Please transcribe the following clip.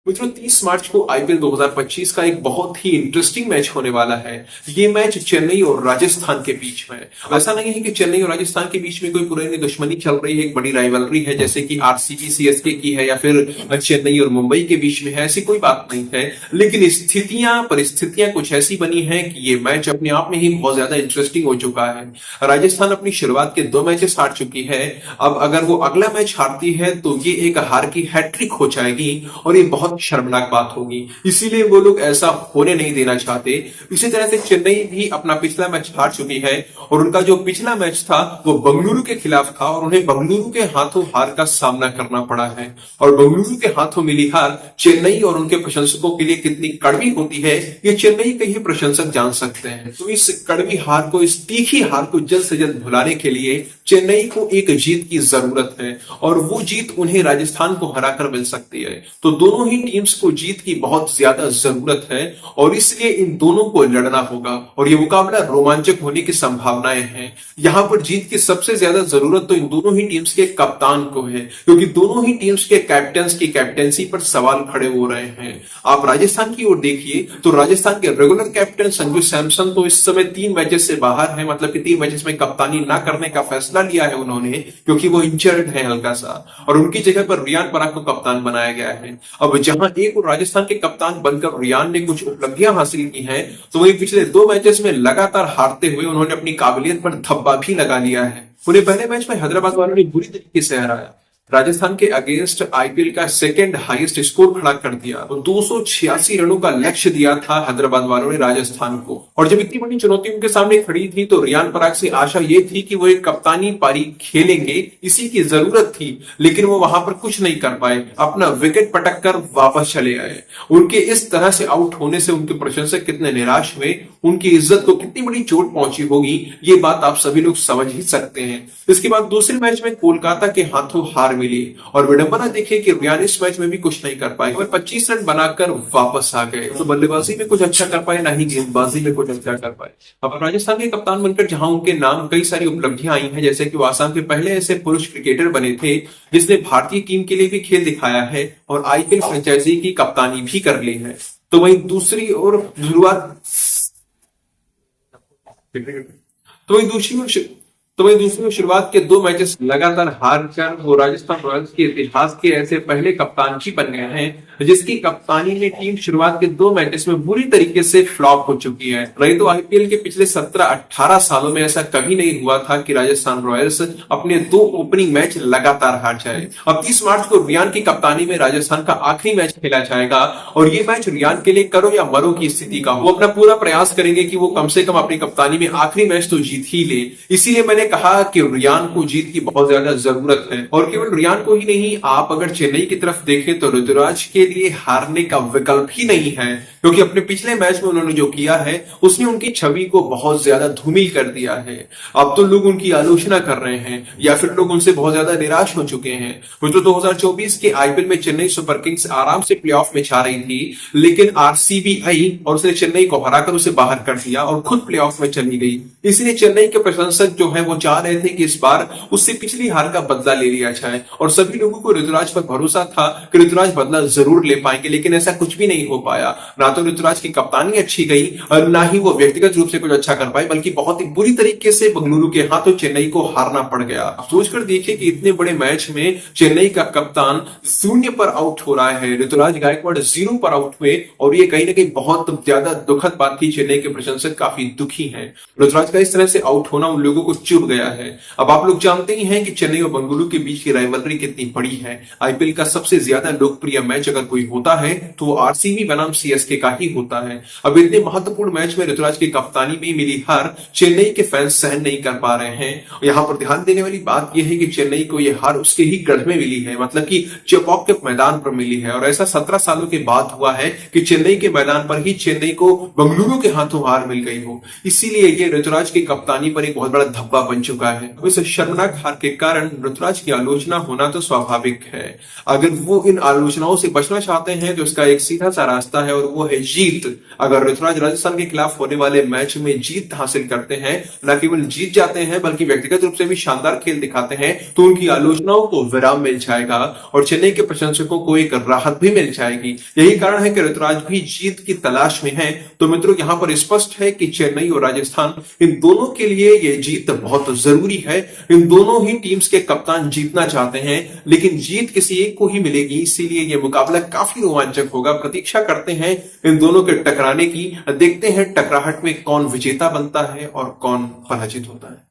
मित्रों 30 मार्च को आईपीएल 2025 का एक बहुत ही इंटरेस्टिंग मैच होने वाला है। ये मैच चेन्नई और राजस्थान के बीच में है। ऐसा नहीं है कि चेन्नई और राजस्थान के बीच में कोई पुरानी दुश्मनी चल रही है, एक बड़ी राइवलरी है जैसे कि आरसीबी सीएसके की है या फिर चेन्नई और मुंबई के बीच में है, ऐसी कोई बात नहीं है। लेकिन परिस्थितियां कुछ ऐसी बनी है कि ये मैच अपने आप में ही बहुत ज्यादा इंटरेस्टिंग हो चुका है। राजस्थान अपनी शुरुआत के 2 मैचेस हार चुकी है। अब अगर वो अगला मैच हारती है तो ये एक हार की हैट्रिक हो जाएगी और ये बहुत शर्मनाक बात होगी। इसीलिए वो लोग ऐसा होने नहीं देना चाहते। इसी तरह से चेन्नई भी अपना पिछला मैच हार चुकी है और उनका जो पिछला मैच था वो बेंगलुरु के खिलाफ था और उन्हें बेंगलुरु के हाथों हार का सामना करना पड़ा है। और बेंगलुरु के हाथों मिली हार चेन्नई और उनके प्रशंसकों के लिए कितनी कड़वी होती है ये चेन्नई के ही प्रशंसक जान सकते हैं। तो इस कड़वी हार को, इस तीखी हार को जल्द से जल्द भुलाने के लिए चेन्नई को एक जीत की जरूरत है और वो जीत उन्हें राजस्थान को हराकर मिल सकती है। तो दोनों ही टीम्स को जीत की बहुत ज्यादा जरूरत है और इसलिए इन दोनों को लड़ना होगा और ये मुकाबला रोमांचक होने की संभावनाएं हैं। यहां पर जीत की सबसे ज्यादा जरूरत तो इन दोनों ही टीम्स के कप्तान को है, क्योंकि दोनों ही टीम्स के कैप्टन की कैप्टेंसी पर सवाल खड़े हो रहे हैं। आप राजस्थान की ओर देखिए तो राजस्थान के रेगुलर कैप्टन संजू सैमसन तो इस समय 3 मैचेस से बाहर है, मतलब कि 3 मैचेस में कप्तानी ना करने का फैसला लिया है उन्होंने, क्योंकि वो इंजर्ड है हल्का सा, और उनकी जगह पर रियान पराग को कप्तान बनाया गया है। अब जहां एक और राजस्थान के कप्तान बनकर रियान ने कुछ उपलब्धियां हासिल की हैं, तो वही पिछले 2 मैचेस में लगातार हारते हुए उन्होंने अपनी काबिलियत पर धब्बा भी लगा लिया है। उन्हें पहले मैच में हैदराबाद वालों ने बुरी तरीके से हराया, राजस्थान के अगेंस्ट आईपीएल का सेकंड हाईएस्ट स्कोर खड़ा कर दिया। 286 रनों का लक्ष्य दिया था हैदराबाद वालों ने राजस्थान को, और जब इतनी बड़ी चुनौती उनके सामने खड़ी थी तो रियान पराग से आशा ये थी कि वो एक कप्तानी पारी खेलेंगे, इसी की जरूरत थी, लेकिन वो वहां पर कुछ नहीं कर पाए, अपना विकेट पटक कर वापस चले आए। उनके इस तरह से आउट होने से उनके प्रशंसक कितने निराश हुए, उनकी इज्जत को कितनी बड़ी चोट पहुंची होगी, ये बात आप सभी लोग समझ ही सकते हैं। इसके बाद दूसरे मैच में कोलकाता के हाथों हार मिली और विडंबना देखिए कि रियान इस मैच में भी कुछ नहीं कर पाए और 25 रन बनाकर वापस आ गए। तो बल्लेबाजी में कुछ अच्छा कर पाए, ना ही गेंदबाजी में कुछ अच्छा कर पाए। अब राजस्थान के कप्तान बनकर जहां उनके नाम कई सारी उपलब्धियां आई हैं, जैसे कि वो आसाम के पहले ऐसे पुरुष क्रिकेटर बने थे जिसने भारतीय टीम के लिए भी खेल दिखाया है और आईपीएल फ्रेंचाइजी की कप्तानी भी कर ली है। तो वहीं दूसरी ओर शुरुआत के 2 मैचेस लगातार हार कर वो राजस्थान रॉयल्स के इतिहास के ऐसे पहले कप्तान ही बन गए हैं जिसकी कप्तानी में टीम शुरुआत के 2 मैचेस में बुरी तरीके से फ्लॉप हो चुकी है। रही तो आईपीएल के पिछले 17-18 सालों में ऐसा कभी नहीं हुआ था कि राजस्थान रॉयल्स अपने 2 ओपनिंग मैच लगातार हार जाए। अब 30 मार्च को रियान की कप्तानी में राजस्थान का आखिरी मैच खेला जाएगा और ये मैच रियान के लिए करो या मरो की स्थिति का। वो अपना पूरा प्रयास करेंगे कि वो कम से कम अपनी कप्तानी में आखिरी मैच तो जीत ही ले। इसीलिए मैंने कहा कि रियान को जीत की बहुत ज्यादा जरूरत है, और केवल रियान को ही नहीं, आप अगर चेन्नई की तरफ देखें तो ऋतुराज के लिए हारने का विकल्प ही नहीं है, क्योंकि अपने पिछले मैच में उन्होंने जो किया है उसने उनकी छवि को बहुत ज्यादा धूमिल कर दिया है। अब तो लोग उनकी आलोचना कर रहे हैं या फिर लोग उनसे बहुत ज्यादा निराश हो चुके हैं। तो 2024 के आईपीएल में चेन्नई सुपर किंग्स आराम से प्लेऑफ में जा रही थी, लेकिन आरसीबी आई और उसने चेन्नई को हराकर उसे बाहर कर दिया और खुद प्लेऑफ में चली गई। इसलिए चेन्नई के प्रशंसक जो है वो चाह रहे थे कि इस बार उससे पिछली हार का बदला ले लिया जाए, और सभी लोगों को ऋतुराज पर भरोसा था कि ऋतुराज बदला जरूर ले पाएंगे, लेकिन ऐसा कुछ भी नहीं हो पाया। ना तो ऋतुराज की कप्तानी अच्छी गई और ना ही वो व्यक्तिगत रूप से कुछ अच्छा कर पाए, बल्कि बहुत ही बुरी तरीके से बेंगलुरु के हाथों चेन्नई को हारना पड़ गया। सोचकर देखिए कि इतने बड़े मैच में चेन्नई का कप्तान 0 पर आउट हो रहा है, ऋतुराज गायकवाड़ 0 पर आउट हुए, और ये कहीं ना कहीं बहुत ज्यादा दुखद बात थी। चेन्नई के प्रशंसक काफी दुखी हैं। ऋतुराज का इस तरह से आउट होना उन लोगों को चुभ गया है। अब आप लोग जानते ही हैं कि चेन्नई और बेंगलुरु के बीच की राइवलरी कितनी बड़ी है। आईपीएल का सबसे ज्यादा लोकप्रिय मैच अगर कोई होता है तो आरसीबी बनाम सीएसके का ही होता है। अब इतने महत्वपूर्ण मैच में ऋतुराज की कप्तानी में मिली हार चेन्नई के फैंस सहन नहीं कर पा रहे हैं। यहां पर ध्यान देने वाली बात यह है कि चेन्नई को यह हार उसके ही गढ़ में मिली है, मतलब कि चेपॉक के मैदान पर मिली है, और ऐसा 17 सालों के बाद हुआ है कि चेन्नई के मैदान पर ही चेन्नई को बेंगलुरु के हाथों हार मिल गई हो। इसीलिए यह ऋतुराज की कप्तानी पर एक बहुत बड़ा धब्बा बन चुका है। इस शर्मनाक हार के कारण ऋतुराज की आलोचना होना तो स्वाभाविक है। अगर वो इन आलोचनाओं से बच बचना चाहते हैं तो इसका एक सीधा सा रास्ता है और वो है जीत। अगर ऋतुराज राजस्थान के खिलाफ होने वाले मैच में जीत हासिल करते हैं, न केवल जीत जाते हैं बल्कि व्यक्तिगत रूप से भी शानदार खेल दिखाते हैं, तो उनकी आलोचनाओं को विराम मिल जाएगा और चेन्नई के प्रशंसकों को एक राहत भी मिल जाएगी। यही कारण है कि ऋतुराज भी जीत की तलाश में है। तो मित्रों, यहां पर स्पष्ट है कि चेन्नई और राजस्थान, इन दोनों के लिए यह जीत बहुत जरूरी है। इन दोनों ही टीम्स के कप्तान जीतना चाहते हैं, लेकिन जीत किसी एक को ही मिलेगी, इसीलिए यह मुकाबला काफी रोमांचक होगा। प्रतीक्षा करते हैं इन दोनों के टकराने की, देखते हैं टकराहट में कौन विजेता बनता है और कौन पराजित होता है।